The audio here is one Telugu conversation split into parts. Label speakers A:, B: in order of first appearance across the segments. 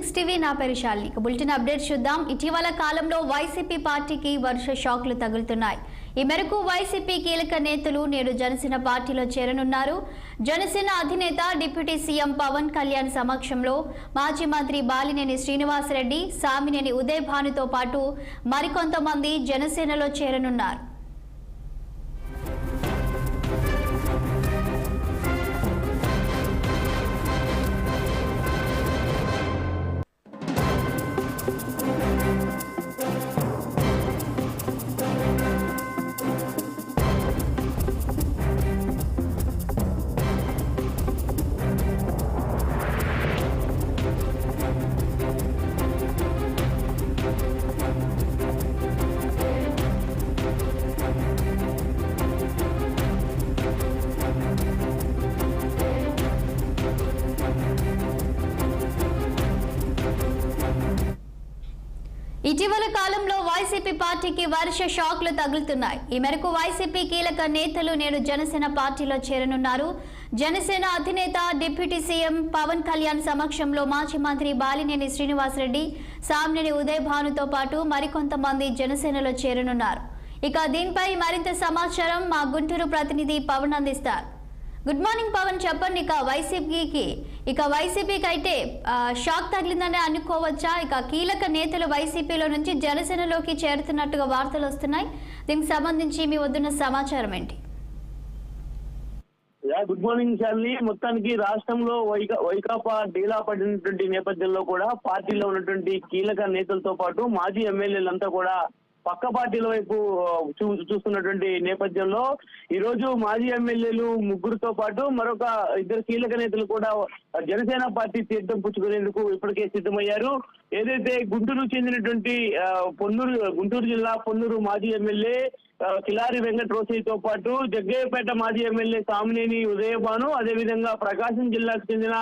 A: సిక్స్ టీవీ నా పేరు శాలిని. బులెటిన్ అప్డేట్ చూద్దాం. ఇటీవల కాలంలో వైసీపీ పార్టీకి వరుస షాక్లు తగులుతున్నాయి. ఈ మేరకు వైసీపీ కీలక నేతలు నేడు జనసేన పార్టీలో చేరనున్నారు. జనసేన అధినేత డిప్యూటీ సీఎం పవన్ కళ్యాణ్ సమక్షంలో మాజీ మంత్రి బాలినేని శ్రీనివాసరెడ్డి, సామినేని ఉదయ్ భానుతో పాటు మరికొంతమంది జనసేనలో చేరనున్నారు. ఇటీవల కాలంలో వైసీపీ పార్టీకి వరుస షాక్లు తగులుతున్నాయి. ఈ మేరకు వైసీపీ కీలక నేతలు నేడు జనసేన పార్టీలో చేరనున్నారు. జనసేన అధినేత డిప్యూటీ సీఎం పవన్ కళ్యాణ్ సమక్షంలో మాజీ మంత్రి బాలినేని శ్రీనివాసరెడ్డి, సామినేని ఉదయ్ భానుతో పాటు మరికొంతమంది జనసేనలో చేరనున్నారు. ఇక దీనిపై మరింత సమాచారం మా గుంటూరు ప్రతినిధి పవన్ అందిస్తారు. గుడ్ మార్నింగ్ పవన్, చెప్పండి. వైసీపీకి అయితే షాక్ తగిలిందని అనుకోవచ్చా? కీలక నేతలు వైసీపీలో నుంచి జనసేనలోకి చేరుతున్నట్టుగా వార్తలు వస్తున్నాయి. దీనికి సంబంధించి మీ వద్దున్న సమాచారం ఏంటి?
B: Good morning Shalini. మొత్తానికి రాష్ట్రంలో వైకాపా డీలా పడినటువంటి నేపథ్యంలో కూడా పార్టీలో ఉన్నటువంటి కీలక నేతలతో పాటు మాజీ ఎమ్మెల్యేలంతా కూడా పక్క పార్టీల వైపు చూస్తున్నటువంటి నేపథ్యంలో ఈ రోజు మాజీ ఎమ్మెల్యేలు ముగ్గురుతో పాటు మరొక ఇద్దరు కీలక నేతలు కూడా జనసేన పార్టీ తీర్థం పుచ్చుకునేందుకు ఇప్పటికే సిద్ధమయ్యారు. ఏదైతే గుంటూరు చెందినటువంటి గుంటూరు జిల్లా పొన్నూరు మాజీ ఎమ్మెల్యే కిలారి వెంకట రోసయ్యతో పాటు జగ్గయ్యపేట మాజీ ఎమ్మెల్యే సామినేని ఉదయ్ భాను, అదేవిధంగా ప్రకాశం జిల్లాకు చెందిన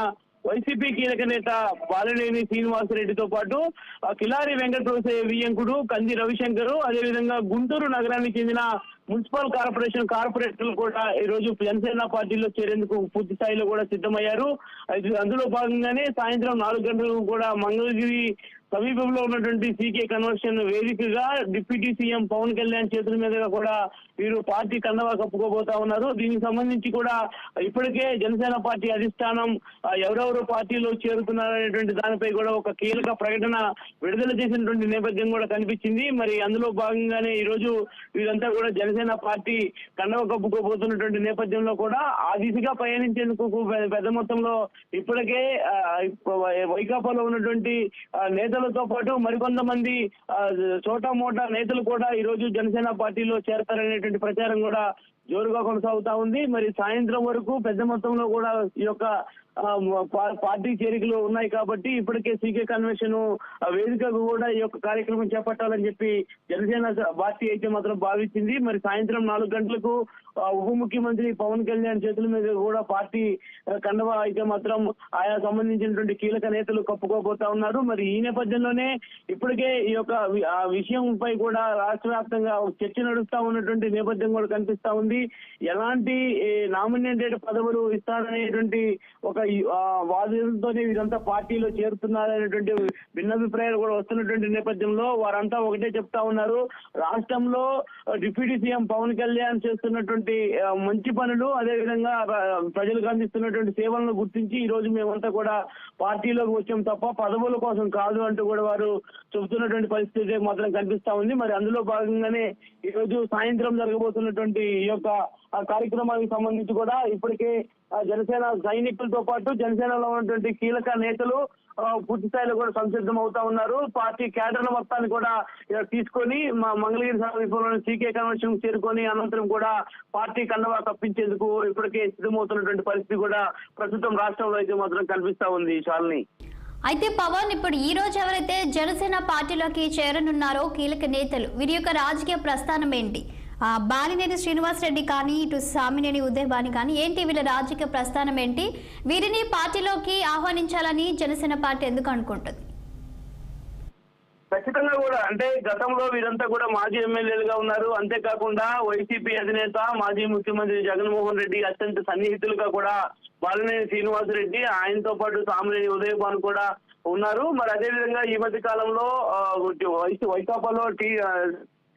B: వైసీపీ కీలక నేత బాలినేని శ్రీనివాసరెడ్డితో పాటు కిలారి వెంకట రోసయ్య వియ్యంకుడు కంది రవిశంకర్, అదేవిధంగా గుంటూరు నగరానికి చెందిన మున్సిపల్ కార్పొరేషన్ కార్పొరేటర్లు కూడా ఈ రోజు జనసేన పార్టీలో చేరేందుకు పూర్తి స్థాయిలో కూడా సిద్ధమయ్యారు. అందులో భాగంగానే సాయంత్రం 4 గంటలకు కూడా మంగళగిరి సమీపంలో ఉన్నటువంటి సీకే కన్వెన్షన్ వేదికగా డిప్యూటీ సీఎం పవన్ కళ్యాణ్ చేతుల మీదుగా కూడా వీరు పార్టీ కండవా కప్పుకోబోతా ఉన్నారు. దీనికి సంబంధించి కూడా ఇప్పటికే జనసేన పార్టీ అధిష్టానం ఎవరెవరు పార్టీలో చేరుతున్నారనేటువంటి దానిపై కూడా ఒక కీలక ప్రకటన విడుదల చేసినటువంటి నేపథ్యం కూడా కనిపించింది. మరి అందులో భాగంగానే ఈ రోజు వీరంతా కూడా జనసేన పార్టీ కండవా కప్పుకోబోతున్నటువంటి నేపథ్యంలో కూడా ఆ దిశగా పయనించేందుకు పెద్ద మొత్తంలో ఇప్పటికే వైకాపాలో ఉన్నటువంటి నేతలతో పాటు మరికొంతమంది చోటా మోటా నేతలు కూడా ఈ రోజు జనసేన పార్టీలో చేరతారనేటువంటి ప్రచారం కూడా జోరుగా కొనసాగుతా ఉంది. మరి సాయంత్రం వరకు పెద్ద మొత్తంలో కూడా ఈ యొక్క పార్టీ చేరికలు ఉన్నాయి కాబట్టి ఇప్పటికే సీకే కన్వెన్షన్ వేదికకు కూడా ఈ యొక్క కార్యక్రమం చేపట్టాలని చెప్పి జనసేన పార్టీ అయితే మాత్రం భావించింది. మరి సాయంత్రం 4 గంటలకు ఉప ముఖ్యమంత్రి పవన్ కళ్యాణ్ చేతుల మీద కూడా పార్టీ కండవా అయితే మాత్రం ఆయా సంబంధించినటువంటి కీలక నేతలు కప్పుకోబోతా ఉన్నారు. మరి ఈ నేపథ్యంలోనే ఇప్పటికే ఈ యొక్క విషయంపై కూడా రాష్ట్ర వ్యాప్తంగా చర్చ నడుస్తా ఉన్నటువంటి నేపథ్యం కూడా కనిపిస్తా ఉంది. ఎలాంటి నామినేటెడ్ పదవులు ఇస్తారనేటువంటి ఒక వాదనతోనే వీరంతా పార్టీలో చేరుతున్నారనేటువంటి భిన్నాభిప్రాయాలు కూడా వస్తున్నటువంటి నేపథ్యంలో వారంతా ఒకటే చెప్తా ఉన్నారు. రాష్ట్రంలో డిప్యూటీ సీఎం పవన్ కళ్యాణ్ చేస్తున్నటువంటి మంచి పనులు, అదేవిధంగా ప్రజలకు అందిస్తున్నటువంటి సేవలను గుర్తించి ఈ రోజు మేమంతా కూడా పార్టీలోకి వచ్చాం తప్ప పదవుల కోసం కాదు అంటూ కూడా వారు చెబుతున్నటువంటి పరిస్థితి మాత్రం కనిపిస్తా ఉంది. మరి అందులో భాగంగానే ఈ రోజు సాయంత్రం జరగబోతున్నటువంటి ఈ యొక్క కార్యక్రమానికి సంబంధించి కూడా ఇప్పటికే జనసేన సైనికులతో పాటు జనసేనలో ఉన్నటువంటి కీలక నేతలు పూర్తి స్థాయిలో కూడా సంసిద్ధం అవుతా ఉన్నారు. పార్టీ క్యాడర్ల మొత్తాన్ని కూడా తీసుకొని మంగళగిరి సమీపంలోని సీకే కన్వెన్షన్ చేరుకొని అనంతరం కూడా పార్టీ కండవా తప్పించేందుకు ఇప్పటికే సిద్ధమవుతున్నటువంటి పరిస్థితి కూడా ప్రస్తుతం రాష్ట్రంలో అయితే మాత్రం కనిపిస్తా ఉంది శాలిని.
A: అయితే పవన్, ఇప్పుడు ఈ రోజు ఎవరైతే జనసేన పార్టీలోకి చేరనున్నారో కీలక నేతలు, వీరి యొక్క రాజకీయ ప్రస్థానం ఏంటి? బాలినేని శ్రీనివాసరెడ్డి కానీ ఇటు సామినేని ఉదయ్ భాను కానీ ఏంటి వీళ్ళ రాజకీయ ప్రస్థానం ఏంటి? వీరిని పార్టీలోకి ఆహ్వానించాలని జనసేన పార్టీ ఎందుకు అనుకుంటుంది?
B: ఖచ్చితంగా కూడా అంటే గతంలో వీరంతా కూడా మాజీ ఎమ్మెల్యేలుగా ఉన్నారు. అంతేకాకుండా వైసీపీ అధినేత మాజీ ముఖ్యమంత్రి జగన్మోహన్ రెడ్డి అత్యంత సన్నిహితులుగా కూడా బాలినేని శ్రీనివాసరెడ్డి, ఆయనతో పాటు సామినేని ఉదయ్ భాను కూడా ఉన్నారు. మరి అదే విధంగా ఈ మధ్య కాలంలో వైకాపాలో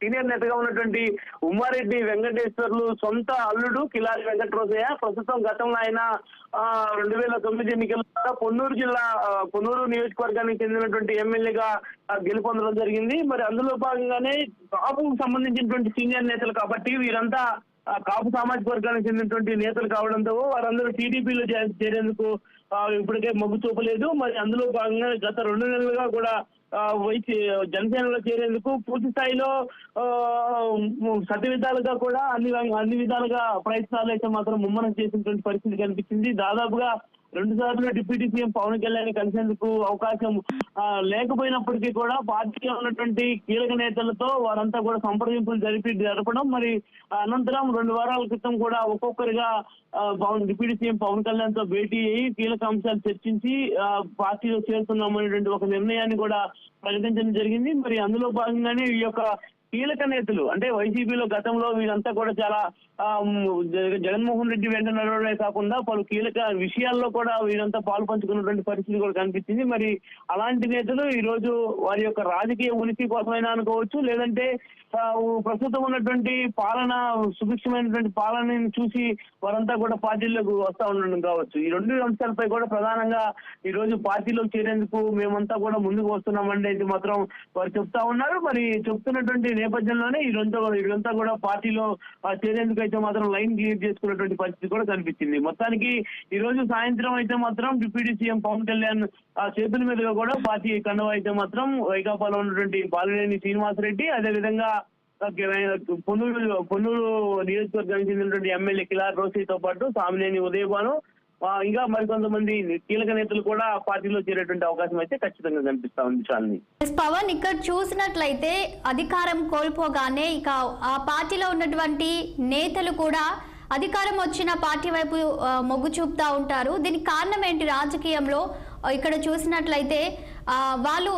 B: సీనియర్ నేతగా ఉన్నటువంటి ఉమ్మారెడ్డి వెంకటేశ్వర్లు సొంత అల్లుడు కిలారి వెంకటరోసయ్య ప్రస్తుతం గతంలో ఆయన 2009 ఎన్నికల్లో పొన్నూరు నియోజకవర్గానికి చెందినటువంటి ఎమ్మెల్యేగా గెలుపొందడం జరిగింది. మరి అందులో భాగంగానే కాపుకు సంబంధించినటువంటి సీనియర్ నేతలు కాబట్టి వీరంతా కాపు సామాజిక వర్గానికి చెందినటువంటి నేతలు కావడంతో వారందరూ టీడీపీలో చేరేందుకు ఇప్పటికే మొగ్గు చూపలేదు. మరి అందులో భాగంగా గత 2 నెలలుగా కూడా జనసేనలో చేరేందుకు పూర్తి స్థాయిలో విధాలుగా కూడా అన్ని విధాలుగా ప్రయత్నాలు అయితే మాత్రం ముమ్మరం చేసినటువంటి పరిస్థితి కనిపించింది. దాదాపుగా 2 సార్లు డిప్యూటీ సీఎం పవన్ కళ్యాణ్ కలిసేందుకు అవకాశం లేకపోయినప్పటికీ కూడా పార్టీలో ఉన్నటువంటి కీలక నేతలతో వారంతా కూడా సంప్రదింపులు జరపడం, మరి అనంతరం 2 వారాల క్రితం కూడా ఒక్కొక్కరిగా డిప్యూటీ సీఎం పవన్ కళ్యాణ్ తో భేటీ అయ్యి కీలక అంశాలు చర్చించి పార్టీలో చేరుతున్నామనేటువంటి ఒక నిర్ణయాన్ని కూడా ప్రకటించడం జరిగింది. మరి అందులో భాగంగానే ఈ యొక్క కీలక నేతలు అంటే వైసీపీలో గతంలో వీరంతా కూడా చాలా జగన్మోహన్ రెడ్డి వెంట నడవడమే కాకుండా పలు కీలక విషయాల్లో కూడా వీరంతా పాలు పంచుకున్నటువంటి పరిస్థితి కూడా కనిపించింది. మరి అలాంటి నేతలు ఈ రోజు వారి యొక్క రాజకీయ ఉనికి కోసమైనా అనుకోవచ్చు, లేదంటే ప్రస్తుతం ఉన్నటువంటి పాలన సుభిక్షమైనటువంటి పాలనని చూసి వారంతా కూడా పార్టీలోకి వస్తా ఉండడం కావచ్చు. ఈ 2 అంశాలపై కూడా ప్రధానంగా ఈ రోజు పార్టీలోకి చేరేందుకు మేమంతా కూడా ముందుకు వస్తున్నామండి అయితే మాత్రం వారు చెప్తా ఉన్నారు. మరి చెప్తున్నటువంటి నేపథ్యంలోనే ఇదంతా కూడా పార్టీలో చేరేందుకు అయితే మాత్రం లైన్ క్లియర్ చేసుకున్నటువంటి పరిస్థితి కూడా కనిపించింది. మొత్తానికి ఈ రోజు సాయంత్రం అయితే మాత్రం డిప్యూటీ సీఎం పవన్ కళ్యాణ్ చేతుల మీదుగా కూడా పార్టీ కండువా అయితే మాత్రం వైకాపాలో ఉన్నటువంటి బాలినేని శ్రీనివాసరెడ్డి, అదేవిధంగా పొన్నూరు నియోజకవర్గానికి చెందినటువంటి ఎమ్మెల్యే కిలారి రోసయ్యతో పాటు సామినేని ఉదయభాను ఇంకా మరికొంతమంది కీలక నేతలు కూడా పార్టీలో చేరేటువంటి అవకాశం అయితే ఖచ్చితంగా కనిపిస్తా ఉంది. చాలని
A: పవన్ ఇక్కడ చూసినట్లయితే అధికారం కోల్పోగానే ఇక ఆ పార్టీలో ఉన్నటువంటి నేతలు కూడా అధికారం వచ్చిన పార్టీ వైపు మొగ్గు చూపుతా ఉంటారు. దీనికి కారణం ఏంటి? రాజకీయంలో ఇక్కడ చూసినట్లయితే వాళ్ళు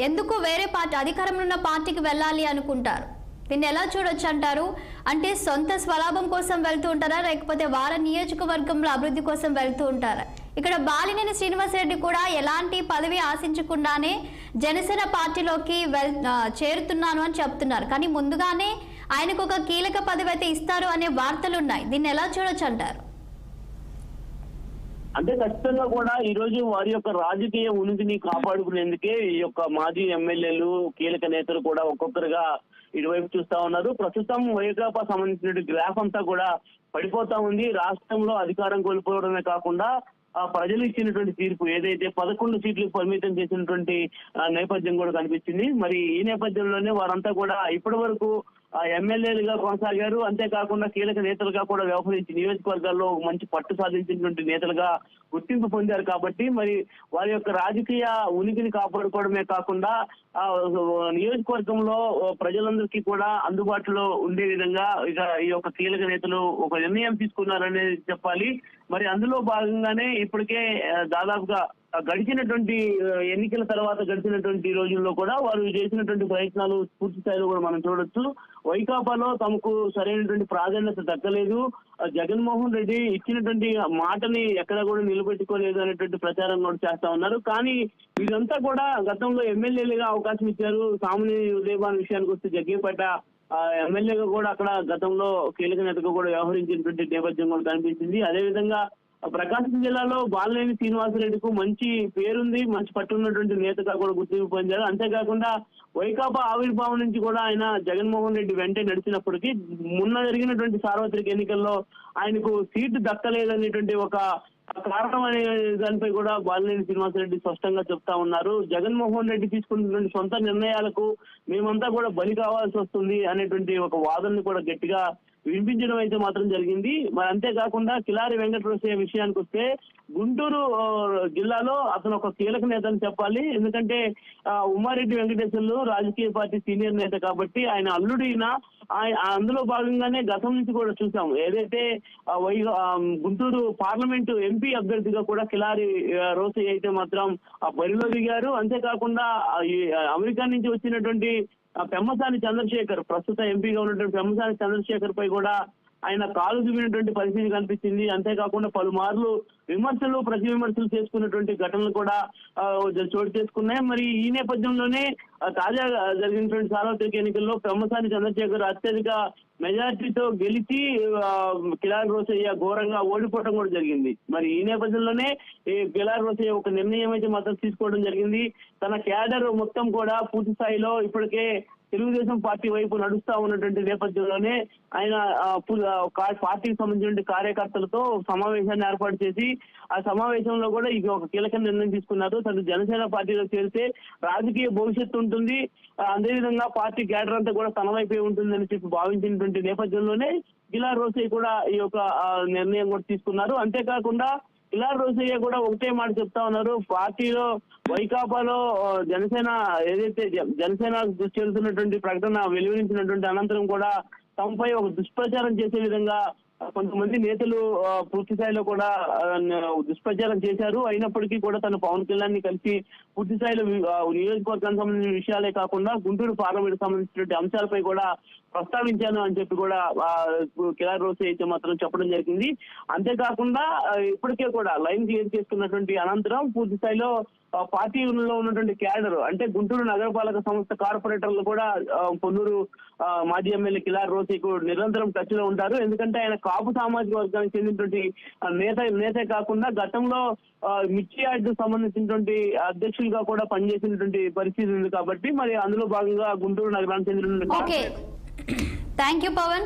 A: ఎందుకు వేరే పార్టీ అధికారంలో ఉన్న పార్టీకి వెళ్ళాలి అనుకుంటారు? దీన్ని ఎలా చూడొచ్చు అంటారు? అంటే సొంత స్వలాభం కోసం వెళ్తూ ఉంటారా, లేకపోతే వారి నియోజకవర్గంలో అభివృద్ధి కోసం వెళ్తూ ఉంటారా? ఇక్కడ బాలినేని శ్రీనివాసరెడ్డి కూడా ఎలాంటి పదవి ఆశించకుండానే జనసేన పార్టీలోకి చేరుతున్నాను అని చెప్తున్నారు. కానీ ముందుగానే ఆయనకు ఒక కీలక పదవి అయితే ఇస్తారు అనే వార్తలు ఉన్నాయి. దీన్ని ఎలా చూడొచ్చు అంటారు?
B: అంటే ఖచ్చితంగా కూడా ఈ రోజు వారి యొక్క రాజకీయ ఉనికిని కాపాడుకునేందుకే ఈ యొక్క మాజీ ఎమ్మెల్యేలు కీలక నేతలు కూడా ఒక్కొక్కరుగా ఇటువైపు చూస్తా ఉన్నారు. ప్రస్తుతం వైకాపా సంబంధించిన గ్రాఫ్ అంతా కూడా పడిపోతా ఉంది. రాష్ట్రంలో అధికారం కోల్పోవడమే కాకుండా ప్రజలు ఇచ్చినటువంటి తీర్పు ఏదైతే 11 సీట్లకు పరిమితం చేసినటువంటి నేపథ్యం కూడా కనిపించింది. మరి ఈ నేపథ్యంలోనే వారంతా కూడా ఇప్పటి వరకు ఎమ్మెల్యేలుగా కొనసాగారు. అంతేకాకుండా కీలక నేతలుగా కూడా వ్యవహరించి నియోజకవర్గాల్లో మంచి పట్టు సాధించినటువంటి నేతలుగా గుర్తింపు పొందారు. కాబట్టి మరి వారి యొక్క రాజకీయ ఉనికిని కాపాడుకోవడమే కాకుండా నియోజకవర్గంలో ప్రజలందరికీ కూడా అందుబాటులో ఉండే విధంగా ఇక ఈ యొక్క కీలక నేతలు ఒక నిర్ణయం తీసుకున్నారనేది చెప్పాలి. మరి అందులో భాగంగానే ఇప్పటికే దాదాపుగా గడిచినటువంటి ఎన్నికల తర్వాత గడిచినటువంటి రోజుల్లో కూడా వారు చేసినటువంటి ప్రయత్నాలు పూర్తి స్థాయిలో కూడా మనం చూడొచ్చు. వైకాపాలో తమకు సరైనటువంటి ప్రాధాన్యత దక్కలేదు, జగన్మోహన్ రెడ్డి ఇచ్చినటువంటి మాటని ఎక్కడ కూడా నిలబెట్టుకోలేదు అనేటువంటి ప్రచారం కూడా చేస్తా ఉన్నారు. కానీ ఇదంతా కూడా గతంలో ఎమ్మెల్యేలుగా అవకాశం ఇచ్చారు. సామినేని ఉదయభాను విషయానికి వస్తే జగ్గేపేట ఎమ్మెల్యేగా కూడా అక్కడ గతంలో కీలక నేతగా కూడా వ్యవహరించినటువంటి నేపథ్యం కూడా కనిపించింది. అదేవిధంగా ప్రకాశం జిల్లాలో బాలినేని శ్రీనివాసరెడ్డికి మంచి పేరుంది, మంచి పట్టున్నటువంటి నేతగా కూడా గుర్తింపు పొందారు. అంతేకాకుండా వైకాపా ఆవిర్భావం నుంచి కూడా ఆయన జగన్మోహన్ రెడ్డి వెంటే నడిచినప్పటికీ మొన్న జరిగినటువంటి సార్వత్రిక ఎన్నికల్లో ఆయనకు సీటు దక్కలేదనేటువంటి ఒక కారణం అనే దానిపై కూడా బాలినేని శ్రీనివాసరెడ్డి స్పష్టంగా చెప్తా ఉన్నారు. జగన్మోహన్ రెడ్డి తీసుకున్నటువంటి సొంత నిర్ణయాలకు మేమంతా కూడా బలి కావాల్సి వస్తుంది అనేటువంటి ఒక వాదనను కూడా గట్టిగా వినిపించడం అయితే మాత్రం జరిగింది. మరి అంతేకాకుండా కిలారి వెంకటరోసయ్య విషయానికి వస్తే గుంటూరు జిల్లాలో అతను ఒక కీలక నేత అని చెప్పాలి. ఎందుకంటే ఉమ్మారెడ్డి వెంకటేశ్వర్లు రాజకీయ పార్టీ సీనియర్ నేత కాబట్టి ఆయన అల్లుడిన అందులో భాగంగానే గతం నుంచి కూడా చూసాం. ఏదైతే గుంటూరు పార్లమెంటు ఎంపీ అభ్యర్థిగా కూడా కిలారి రోసయ్య అయితే మాత్రం బరిలో దిగారు. అంతేకాకుండా అమెరికా నుంచి వచ్చినటువంటి పెమ్మసాని చంద్రశేఖర్, ప్రస్తుత ఎంపీగా ఉన్నటువంటి పెమ్మసాని చంద్రశేఖర్ పై కూడా ఆయన కాలు దువ్వినటువంటి పరిస్థితి కనిపించింది. అంతేకాకుండా పలుమార్లు విమర్శలు ప్రతి విమర్శలు చేసుకున్నటువంటి ఘటనలు కూడా చోటు చేసుకున్నాయి. మరి ఈ నేపథ్యంలోనే తాజాగా జరిగినటువంటి సార్వత్రిక ఎన్నికల్లో పెమ్మసాని చంద్రశేఖర్ అత్యధిక మెజార్టీతో గెలిచి కిలారి రోసయ్య ఘోరంగా ఓడిపోవడం కూడా జరిగింది. మరి ఈ నేపథ్యంలోనే ఈ కిలారి రోసయ్య ఒక నిర్ణయం అయితే మాత్రం తీసుకోవడం జరిగింది. తన క్యాడర్ మొత్తం కూడా పూర్తి స్థాయిలో ఇప్పటికే తెలుగుదేశం పార్టీ వైపు నడుస్తా ఉన్నటువంటి నేపథ్యంలోనే ఆయన పార్టీకి సంబంధించిన కార్యకర్తలతో సమావేశాన్ని ఏర్పాటు చేసి ఆ సమావేశంలో కూడా ఇది ఒక కీలక నిర్ణయం తీసుకున్నారు. తను జనసేన పార్టీలో చేరితే రాజకీయ భవిష్యత్తు ఉంటుంది, అదేవిధంగా పార్టీ క్యాడర్ అంతా కూడా తన వైపే ఉంటుందని చెప్పి భావించినటువంటి నేపథ్యంలోనే కిలారి రోసయ్య కూడా ఈ యొక్క నిర్ణయం కూడా తీసుకున్నారు. అంతేకాకుండా కిలారి రోసయ్య కూడా ఒకటే మాట చెప్తా ఉన్నారు, పార్టీలో వైకాపాలో జనసేన ఏదైతే జనసేన చేస్తున్నటువంటి ప్రకటన వెలువరించినటువంటి అనంతరం కూడా తమపై ఒక దుష్ప్రచారం చేసే విధంగా కొంతమంది నేతలు పూర్తి స్థాయిలో కూడా దుష్ప్రచారం చేశారు. అయినప్పటికీ కూడా తను పవన్ కళ్యాణ్ ని కలిసి పూర్తి స్థాయిలో నియోజకవర్గానికి సంబంధించిన విషయాలే కాకుండా గుంటూరు పార్లమెంట్ సంబంధించినటువంటి అంశాలపై కూడా ప్రస్తావించాను అని చెప్పి కూడా కిలారి రోసయ్య అయితే మాత్రం చెప్పడం జరిగింది. అంతేకాకుండా ఇప్పటికే కూడా లైన్ క్లియర్ చేసుకున్నటువంటి అనంతరం పూర్తి స్థాయిలో పార్టీలో ఉన్నటువంటి క్యాడర్ అంటే గుంటూరు నగరపాలక సంస్థ కార్పొరేటర్లు కూడా పొన్నూరు మాజీ ఎమ్మెల్యే కిలారి రోసయ్యకు నిరంతరం టచ్ లో ఉంటారు. ఎందుకంటే ఆయన కాపు సామాజిక వర్గానికి చెందినటువంటి నేతే కాకుండా గతంలో మిర్చి యార్డ్ సంబంధించినటువంటి అధ్యక్షులుగా కూడా పనిచేసినటువంటి పరిస్థితి ఉంది. కాబట్టి మరి అందులో భాగంగా గుంటూరు నగరానికి చెందినటువంటి
A: థ్యాంక్ యూ పవన్.